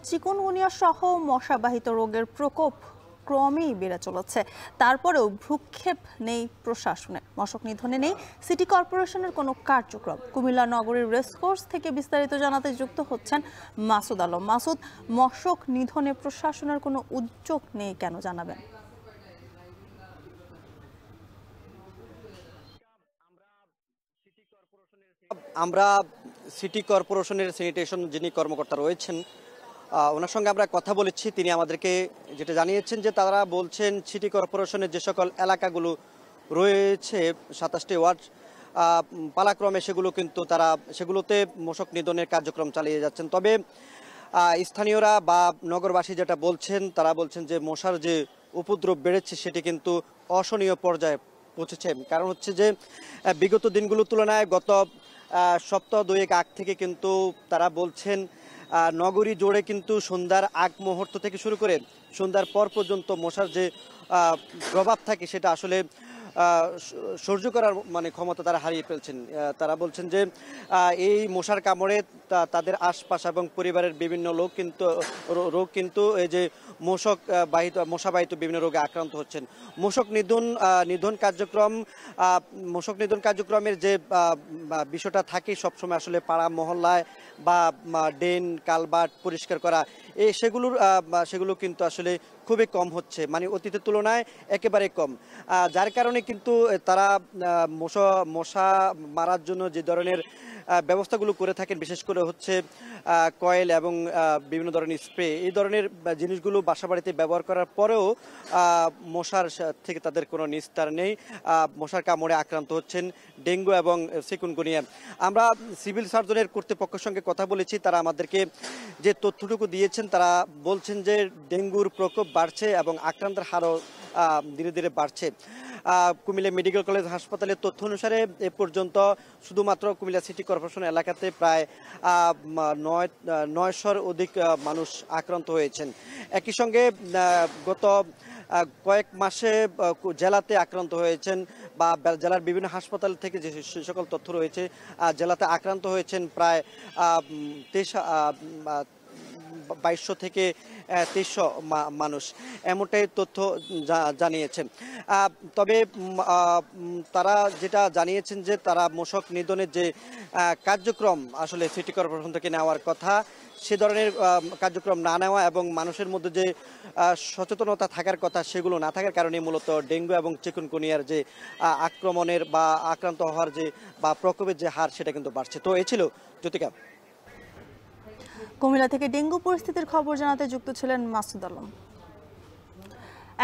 Chikungunya সহ মশাবাহিত রোগের প্রকোপ ক্রমেই বেড়ে চলেছে। তারপরেও ভ্রুক্ষেপ নেই প্রশাসনের, মশক নিধনে নেই সিটি কর্পোরেশনের কোনো কার্যক্রম। কুমিল্লা নগরীর রেসকোর্স থেকে বিস্তারিত জানাতে যুক্ত হচ্ছেন মাসুদ আলম। মাসুদ, মশক নিধনে প্রশাসনের কোনো উদ্যোগ নেই কেন, জানাবেন? আমরা সিটি কর্পোরেশনের স্যানিটেশন যিনি কর্মকর্তা রয়েছেন ওনার সঙ্গে আমরা কথা বলেছি। তিনি আমাদেরকে যেটা জানিয়েছেন যে তারা বলছেন সিটি কর্পোরেশনের যে সকল এলাকাগুলো রয়েছে 27টি ওয়ার্ড পালাক্রমে সেগুলোতে মশক নিধনের কার্যক্রম চালিয়ে যাচ্ছেন। তবে স্থানীয়রা বা নগরবাসী যেটা বলছেন, তারা বলছেন যে মশার যে উপদ্রব বেড়েছে সেটি কিন্তু অসহনীয় পর্যায়ে পৌঁছেছে। কারণ হচ্ছে যে বিগত দিনগুলোর তুলনায় গত সপ্তাহ দুয়েক আগ থেকে কিন্তু তারা বলছেন নগরী জুড়ে কিন্তু সন্ধ্যার আগ মুহূর্ত থেকে শুরু করে সন্ধ্যার পর পর্যন্ত মশার যে প্রভাব থাকে সেটা আসলে সহ্য করার ক্ষমতা তারা হারিয়ে ফেলছেন। তারা বলছেন যে এই মশার কামড়ে তাদের আশপাশ এবং পরিবারের বিভিন্ন রোগ কিন্তু এই যে মশাবাহিত বিভিন্ন রোগে আক্রান্ত হচ্ছেন। মশক নিধন কার্যক্রমের যে বিষয়টা থাকে সবসময় আসলে পাড়া মহল্লায় বা ড্রেন কালভার্ট পরিষ্কার করা সেগুলো কিন্তু আসলে খুবই কম হচ্ছে, অতীতের তুলনায় একেবারে কম। যার কারণে কিন্তু তারা মশা মারার জন্য যে ধরনের ব্যবস্থাগুলো করে থাকেন, বিশেষ করে হচ্ছে কয়েল এবং বিভিন্ন ধরনের স্প্রে, এই ধরনের জিনিসগুলো বাসাবাড়িতে ব্যবহার করার পরেও মশার থেকে তাদের কোনো নিস্তার নেই। মশার কামড়ে আক্রান্ত হচ্ছেন ডেঙ্গু এবং চিকুনগুনিয়া। আমরা সিভিল সার্জনের কর্তৃপক্ষের সঙ্গে কথা বলেছি, তারা আমাদেরকে যে তথ্যটুকু দিয়েছেন, তারা বলছেন যে ডেঙ্গুর প্রকোপ বাড়ছে এবং আক্রান্তের হারও ধীরে ধীরে বাড়ছে। কুমিল্লা মেডিকেল কলেজ হাসপাতালের তথ্য অনুসারে এ পর্যন্ত শুধুমাত্র কুমিল্লা সিটি কর্পোরেশন এলাকাতে প্রায় 900-র অধিক মানুষ আক্রান্ত হয়েছেন। একই সঙ্গে গত কয়েক মাসে জেলাতে আক্রান্ত হয়েছেন বা জেলার বিভিন্ন হাসপাতাল থেকে যে সকল তথ্য রয়েছে, জেলাতে আক্রান্ত হয়েছেন প্রায় 2200 থেকে 2300 মানুষ, এমনটাই তথ্য জানিয়েছেন। তবে তারা যেটা জানিয়েছেন যে তারা মশক নিধনের যে কার্যক্রম আসলে সিটি কর্পোরেশন থেকে নেওয়ার কথা, সে ধরনের কার্যক্রম না নেওয়া এবং মানুষের মধ্যে যে সচেতনতা থাকার কথা সেগুলো না থাকার কারণে মূলত ডেঙ্গু এবং চিকুনগুনিয়ার যে আক্রমণের বা আক্রান্ত হওয়ার যে বা প্রকোপের যে হার সেটা কিন্তু বাড়ছে। তো এই ছিল জ্যোতিকা। কুমিল্লা থেকে ডেঙ্গু পরিস্থিতির খবর জানাতে যুক্ত ছিলেন মাসুদ আলম।